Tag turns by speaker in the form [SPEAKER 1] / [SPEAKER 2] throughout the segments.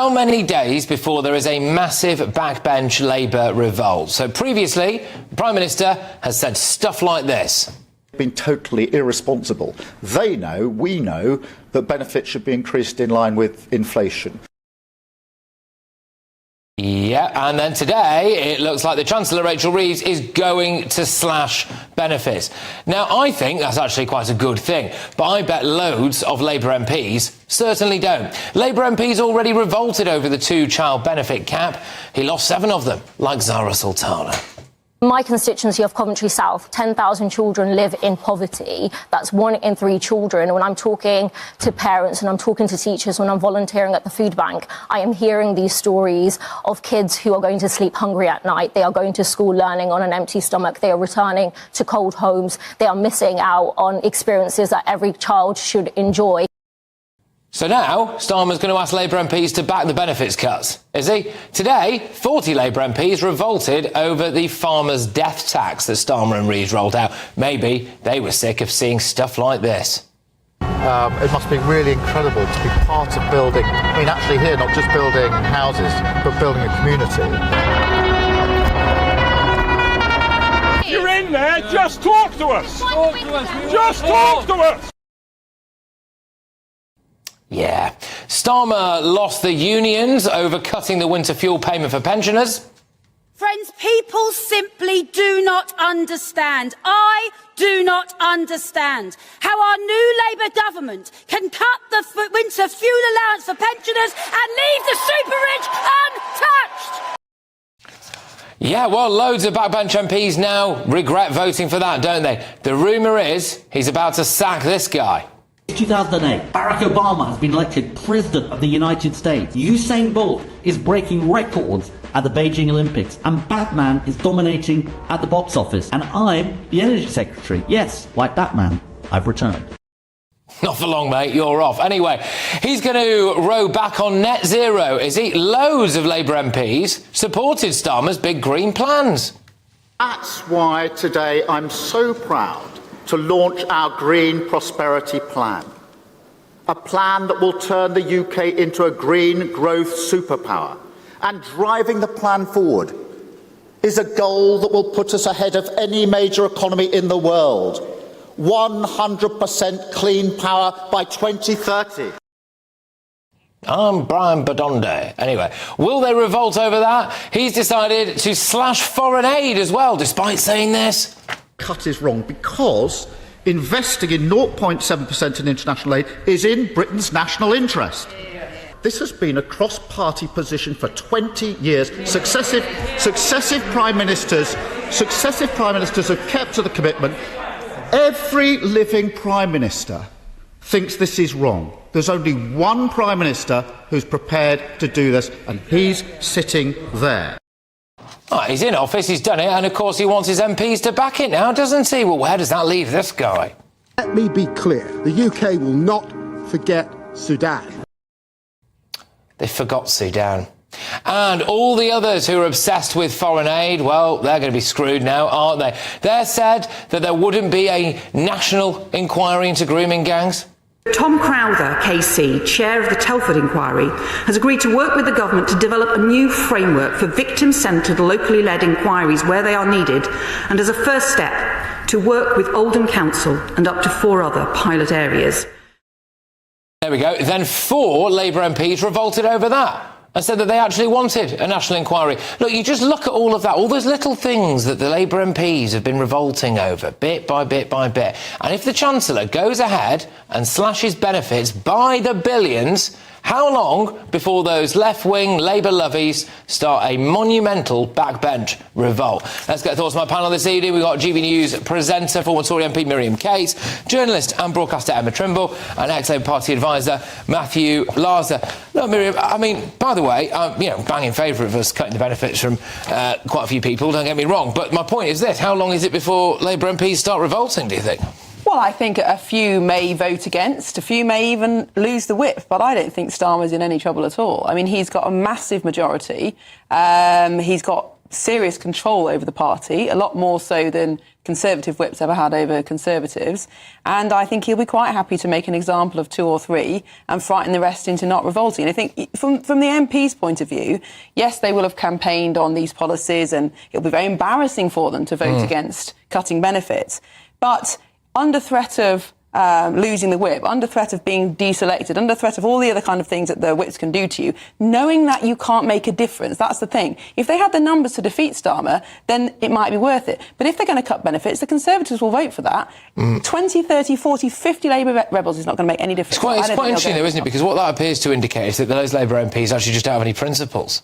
[SPEAKER 1] How many days before there is a massive backbench Labour revolt? So previously, the Prime Minister has said stuff like this.
[SPEAKER 2] Been totally irresponsible. They know, we know, that benefits should be increased in line with inflation.
[SPEAKER 1] Yeah, and then today it looks like the Chancellor, Rachel Reeves, is going to slash benefits. Now, I think that's actually quite a good thing, but I bet loads of Labour MPs certainly don't. Labour MPs already revolted over the two-child benefit cap. He lost 7 of them, like Zara Sultana.
[SPEAKER 3] My constituency of Coventry South, 10,000 children live in poverty. That's 1 in 3 children. When I'm talking to parents and I'm talking to teachers, when I'm volunteering at the food bank, I am hearing these stories of kids who are going to sleep hungry at night. They are going to school learning on an empty stomach. They are returning to cold homes. They are missing out on experiences that every child should enjoy.
[SPEAKER 1] So now, Starmer's going to ask Labour MPs to back the benefits cuts, is he? Today, 40 Labour MPs revolted over the farmers' death tax that Starmer and Reeves rolled out. Maybe they were sick of seeing stuff like this.
[SPEAKER 2] It must be really incredible to be part of building, I mean, actually here, not just building houses, but building a community.
[SPEAKER 4] You're in there, just talk to us! Just talk to us!
[SPEAKER 1] Yeah. Starmer lost the unions over cutting the winter fuel payment for pensioners.
[SPEAKER 5] Friends, people simply do not understand. I do not understand how our new Labour government can cut the winter fuel allowance for pensioners and leave the super rich untouched.
[SPEAKER 1] Yeah, well, loads of backbench MPs now regret voting for that, don't they? The rumour is he's about to sack this guy.
[SPEAKER 6] 2008, Barack Obama has been elected President of the United States. Usain Bolt is breaking records at the Beijing Olympics, and Batman is dominating at the box office. And I'm the Energy Secretary. Yes, like Batman, I've returned.
[SPEAKER 1] Not for long, mate, you're off. Anyway, he's going to row back on net zero, is he? Loads of Labour MPs supported Starmer's big green plans.
[SPEAKER 2] That's why today I'm so proud to launch our Green Prosperity Plan, a plan that will turn the UK into a green growth superpower. And driving the plan forward is a goal that will put us ahead of any major economy in the world. 100% clean power by 2030.
[SPEAKER 1] I'm Brian Badonde. Anyway, will they revolt over that? He's decided to slash foreign aid as well, despite saying this.
[SPEAKER 2] Cut is wrong because investing in 0.7% in international aid is in Britain's national interest. This has been a cross-party position for 20 years. Successive prime ministers have kept to the commitment. Every living prime minister thinks this is wrong. There's only one prime minister who's prepared to do this, and he's sitting there.
[SPEAKER 1] Oh, he's in office, he's done it, and of course he wants his MPs to back it now, doesn't he? Well, where does that leave this guy?
[SPEAKER 7] Let me be clear. The UK will not forget Sudan.
[SPEAKER 1] They forgot Sudan. And all the others who are obsessed with foreign aid, well, they're going to be screwed now, aren't they? They said that there wouldn't be a national inquiry into grooming gangs.
[SPEAKER 8] Tom Crowther, KC, chair of the Telford inquiry, has agreed to work with the government to develop a new framework for victim-centred, locally led inquiries where they are needed, and as a first step, to work with Oldham Council and up to 4 other pilot areas.
[SPEAKER 1] There we go. Then 4 Labour MPs revolted over that and said that they actually wanted a national inquiry. Look, you just look at all of that, all those little things that the Labour MPs have been revolting over, bit by bit by bit. And if the Chancellor goes ahead and slashes benefits by the billions, how long before those left-wing Labour lovies start a monumental backbench revolt? Let's get thoughts on my panel this evening. We've got GB News presenter, former Tory MP Miriam Case, journalist and broadcaster Emma Trimble, and ex-Labour Party advisor Matthew Larser. Look, Miriam, I mean, by the way, banging favourite of us cutting the benefits from quite a few people, don't get me wrong. But my point is this, how long is it before Labour MPs start revolting, do you think?
[SPEAKER 9] Well, I think a few may vote against, a few may even lose the whip, but I don't think Starmer's in any trouble at all. I mean, he's got a massive majority. He's got serious control over the party, a lot more so than Conservative whips ever had over Conservatives. And I think he'll be quite happy to make an example of 2 or 3 and frighten the rest into not revolting. And I think from the MP's point of view, yes, they will have campaigned on these policies and it'll be very embarrassing for them to vote against cutting benefits. But under threat of losing the whip, under threat of being deselected, under threat of all the other kind of things that the whips can do to you, knowing that you can't make a difference, that's the thing. If they had the numbers to defeat Starmer, then it might be worth it. But if they're going to cut benefits, the Conservatives will vote for that. 20, 30, 40, 50 Labour rebels is not going to make any difference.
[SPEAKER 1] It's quite interesting, though, isn't it? Because what that appears to indicate is that those Labour MPs actually just don't have any principles.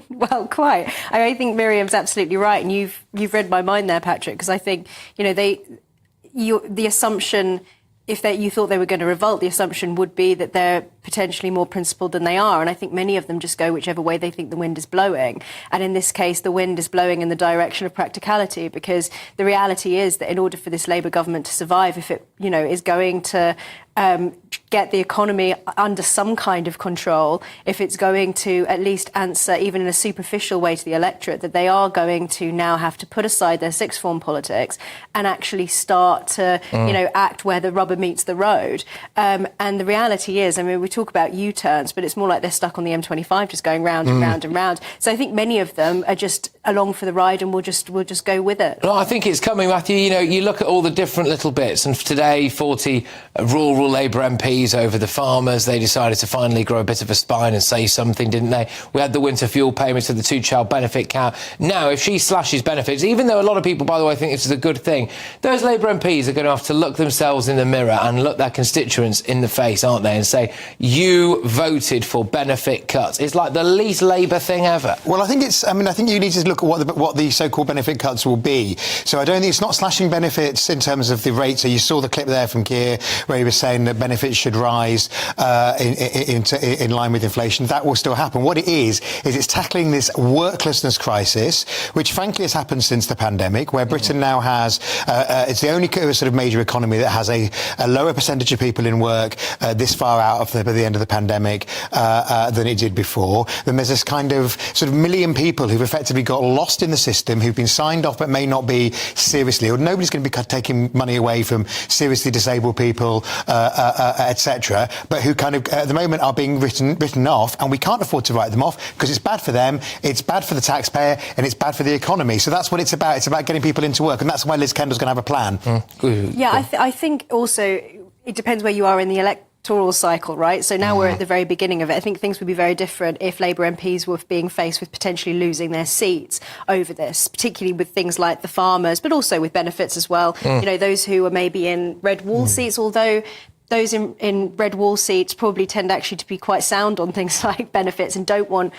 [SPEAKER 10] Well, quite. I think Miriam's absolutely right, and you've read my mind there, Patrick, because I think, the assumption, if you thought they were going to revolt, the assumption would be that they're potentially more principled than they are. And I think many of them just go whichever way they think the wind is blowing. And in this case, the wind is blowing in the direction of practicality, because the reality is that in order for this Labour government to survive, if it, is going to get the economy under some kind of control, if it's going to at least answer, even in a superficial way, to the electorate, that they are going to now have to put aside their sixth form politics and actually start to, act where the rubber meets the road. And the reality is, we talk about U-turns, but it's more like they're stuck on the M25, just going round and round and round. So I think many of them are just along for the ride, and we'll just go with it.
[SPEAKER 1] Well, I think it's coming, Matthew. You look at all the different little bits, and today 40 rural Labour MPs over the farmers. They decided to finally grow a bit of a spine and say something, didn't they? We had the winter fuel payments to the 2-child benefit cap. Now, if she slashes benefits, even though a lot of people, by the way, think this is a good thing, those Labour MPs are going to have to look themselves in the mirror and look their constituents in the face, aren't they, and say, you voted for benefit cuts. It's like the least Labour thing ever.
[SPEAKER 11] Well, I think you need to look at what the so-called benefit cuts will be. So I don't think it's not slashing benefits in terms of the rate. So you saw the clip there from Keir where he was saying that benefits should rise in line with inflation. That will still happen. What it is it's tackling this worklessness crisis, which frankly has happened since the pandemic, where Britain now has, it's the only sort of major economy that has a lower percentage of people in work this far out of the end of the pandemic than it did before. Then there's this kind of sort of million people who've effectively got lost in the system, who've been signed off but may not be seriously, or nobody's going to be taking money away from seriously disabled people, etc., but who kind of at the moment are being written off, and we can't afford to write them off because it's bad for them, it's bad for the taxpayer, and it's bad for the economy. So that's what it's about. It's about getting people into work, and that's why Liz Kendall's going to have a plan.
[SPEAKER 10] Yeah, I think also it depends where you are in the electoral cycle, right? So now we're at the very beginning of it. I think things would be very different if Labour MPs were being faced with potentially losing their seats over this, particularly with things like the farmers, but also with benefits as well. Those who are maybe in red wall seats, although those in red wall seats probably tend actually to be quite sound on things like benefits and don't want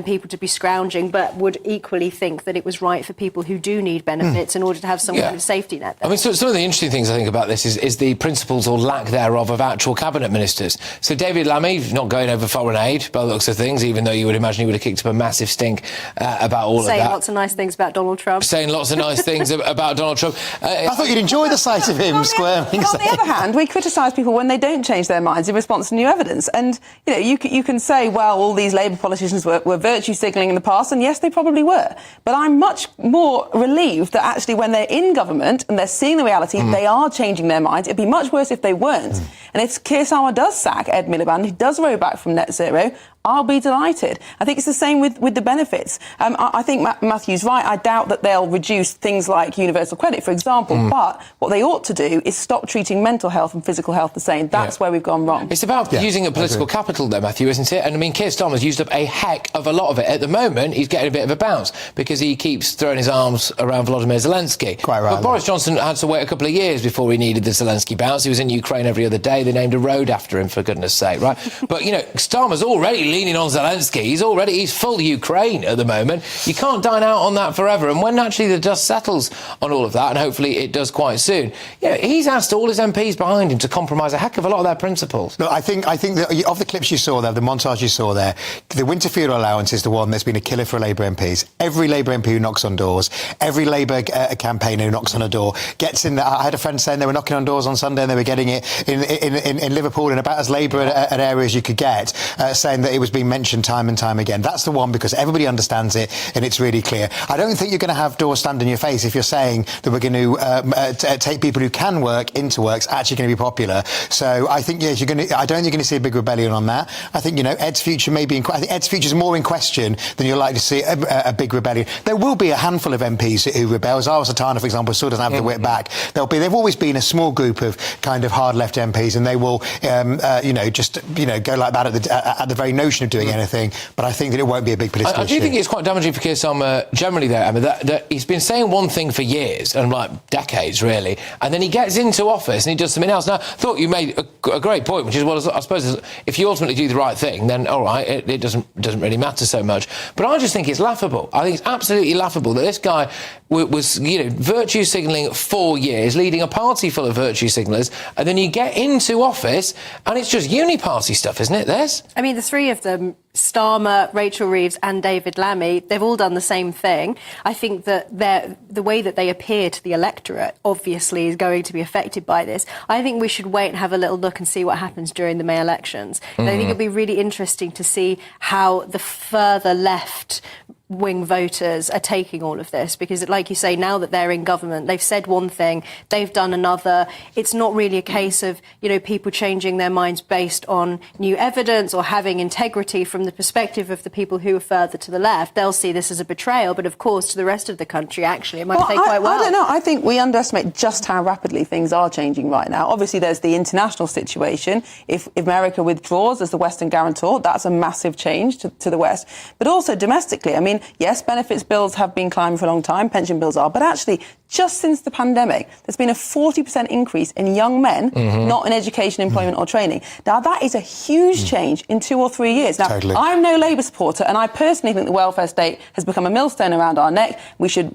[SPEAKER 10] people to be scrounging, but would equally think that it was right for people who do need benefits in order to have some kind of safety net there.
[SPEAKER 1] So some of the interesting things I think about this is the principles or lack thereof of actual cabinet ministers. So David Lammy not going over foreign aid by the looks of things, even though you would imagine he would have kicked up a massive stink about all of that.
[SPEAKER 10] Saying lots of nice things about Donald Trump.
[SPEAKER 1] Saying lots of nice things about Donald Trump.
[SPEAKER 11] I thought you'd enjoy the sight of him squirming.
[SPEAKER 9] On the other hand, we criticise people when they don't change their minds in response to new evidence. And, you can say, well, all these Labour politicians were virtue signalling in the past, and yes, they probably were. But I'm much more relieved that actually when they're in government and they're seeing the reality, they are changing their minds. It'd be much worse if they weren't. And if Keir Starmer does sack Ed Miliband, he does row back from net zero, I'll be delighted. I think it's the same with the benefits. I think Matthew's right. I doubt that they'll reduce things like universal credit, for example. But what they ought to do is stop treating mental health and physical health the same. That's where we've gone wrong.
[SPEAKER 1] It's about using a political capital, though, Matthew, isn't it? And Keir Starmer's used up a heck of a lot of it. At the moment, he's getting a bit of a bounce because he keeps throwing his arms around Volodymyr Zelensky.
[SPEAKER 11] Quite right.
[SPEAKER 1] But Boris Johnson had to wait a couple of years before he needed the Zelensky bounce. He was in Ukraine every other day. They named a road after him, for goodness sake, right? But, Starmer's already leaning on Zelensky. He's full Ukraine at the moment. You can't dine out on that forever. And when actually the dust settles on all of that, and hopefully it does quite soon, he's asked all his MPs behind him to compromise a heck of a lot of their principles.
[SPEAKER 11] Look, I think that of the clips you saw there, the montage you saw there, the winter fuel allowance is the one that's been a killer for Labour MPs. Every Labour MP who knocks on doors, every Labour campaigner who knocks on a door gets in there. I had a friend saying they were knocking on doors on Sunday and they were getting it in in Liverpool and about as Labour an area as you could get, saying that it was being mentioned time and time again. That's the one, because everybody understands it and it's really clear. I don't think you're going to have doors stand in your face if you're saying that we're going to take people who can work into work. It's actually going to be popular. So I think, yes, I don't think you're going to see a big rebellion on that. I think, Ed's future may be I think Ed's future is more in question than you're likely to see a big rebellion. There will be a handful of MPs who rebel. Zara Sultana, for example, still doesn't have the whip back. They've always been a small group of kind of hard left MPs, and they will, go like that at the very notion of doing anything. But I think that it won't be a big political issue.
[SPEAKER 1] I do think it's quite damaging for Keir Starmer generally, though, Emma, that he's been saying one thing for years, and like decades, really, and then he gets into office and he does something else. Now, I thought you made a great point, which is, well, I suppose if you ultimately do the right thing, then all right, it doesn't really matter so much. But I just think it's laughable. I think it's absolutely laughable that this guy was virtue signalling 4 years, leading a party full of virtue signallers, and then you get into office and it's just uni-party stuff, isn't it, this?
[SPEAKER 10] I mean, the three of them, Starmer, Rachel Reeves and David Lammy, they've all done the same thing. I think that the way that they appear to the electorate obviously is going to be affected by this. I think we should wait and have a little look and see what happens during the May elections. And I think it'll be really interesting to see how the further left wing voters are taking all of this, because like you say, now that they're in government, they've said one thing, they've done another. It's not really a case of people changing their minds based on new evidence or having integrity from the perspective of the people who are further to the left. They'll see this as a betrayal, but of course to the rest of the country actually it might play quite well.
[SPEAKER 9] I don't know. I think we underestimate just how rapidly things are changing right now. Obviously there's the international situation. If America withdraws as the Western guarantor, that's a massive change to the West. But also domestically, I mean, yes, benefits bills have been climbing for a long time, pension bills are, but actually, just since the pandemic, there's been a 40% increase in young men not in education, employment or training. Now, that is a huge change in 2 or 3 years. Now,
[SPEAKER 11] Totally.
[SPEAKER 9] I'm no Labour supporter, and I personally think the welfare state has become a millstone around our neck. We should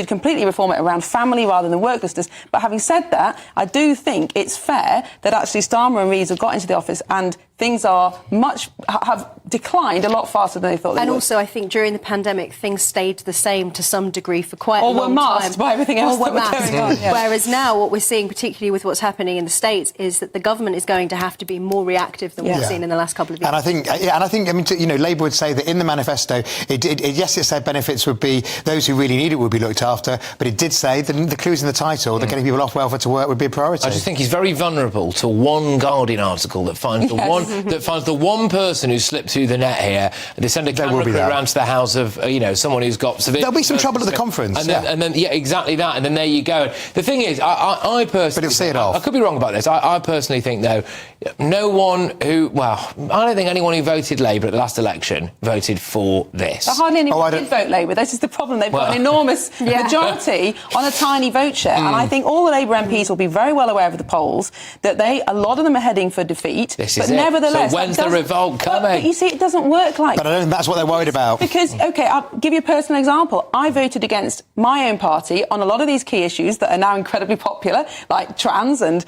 [SPEAKER 9] completely reform it around family rather than worklessness. But having said that, I do think it's fair that actually Starmer and Reeves have got into the office and things have declined a lot faster than they thought they would.
[SPEAKER 10] And also, I think during the pandemic, things stayed the same to some degree for quite a long time.
[SPEAKER 9] Or were masked by everything else that was going on. Yeah.
[SPEAKER 10] Whereas now, what we're seeing, particularly with what's happening in the States, is that the government is going to have to be more reactive than we've seen in the last couple of years.
[SPEAKER 11] And I think, Labour would say that in the manifesto, it said benefits would be, those who really need it would be looked after, but it did say that the clues in the title, that getting people off welfare to work would be a priority.
[SPEAKER 1] I just think he's very vulnerable to one Guardian article that finds the one person who slipped through the net here. They send a camera crew around to the house of someone who's got severe.
[SPEAKER 11] There'll be some trouble at the conference,
[SPEAKER 1] and then exactly that, and then there you go. The thing is, I personally,
[SPEAKER 11] but it'll see it off.
[SPEAKER 1] I could be wrong about this. I personally think, though, no one who, I don't think anyone who voted Labour at the last election voted for this.
[SPEAKER 9] But hardly anyone did vote Labour. This is the problem. They've got an enormous majority on a tiny vote share, and I think all the Labour MPs will be very well aware of the polls that a lot of them are heading for defeat.
[SPEAKER 1] This
[SPEAKER 9] but
[SPEAKER 1] is
[SPEAKER 9] nevertheless,
[SPEAKER 1] so when's the revolt coming?
[SPEAKER 9] But you see, it doesn't work like.
[SPEAKER 11] But I don't think that's what they're worried about.
[SPEAKER 9] Because, I'll give you a personal example. I voted against my own party on a lot of these key issues that are now incredibly popular, like trans and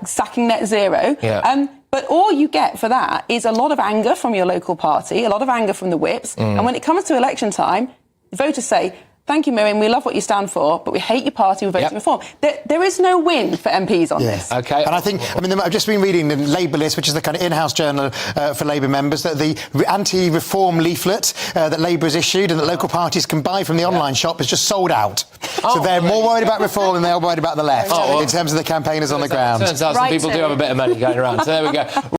[SPEAKER 9] sacking net zero.
[SPEAKER 1] Yeah.
[SPEAKER 9] But all you get for that is a lot of anger from your local party, a lot of anger from the whips. And when it comes to election time, the voters say, thank you, Miriam, we love what you stand for, but we hate your party, we vote to reform. There is no win for MPs on this.
[SPEAKER 1] OK.
[SPEAKER 11] And I think, I've just been reading the Labour List, which is the kind of in-house journal for Labour members, that the anti-reform leaflet that Labour has issued and that local parties can buy from the online shop is just sold out. So they're more worried about reform than they are worried about the left in terms of the campaigners on the ground.
[SPEAKER 1] Turns out some people do have a bit of money going around. So there we go.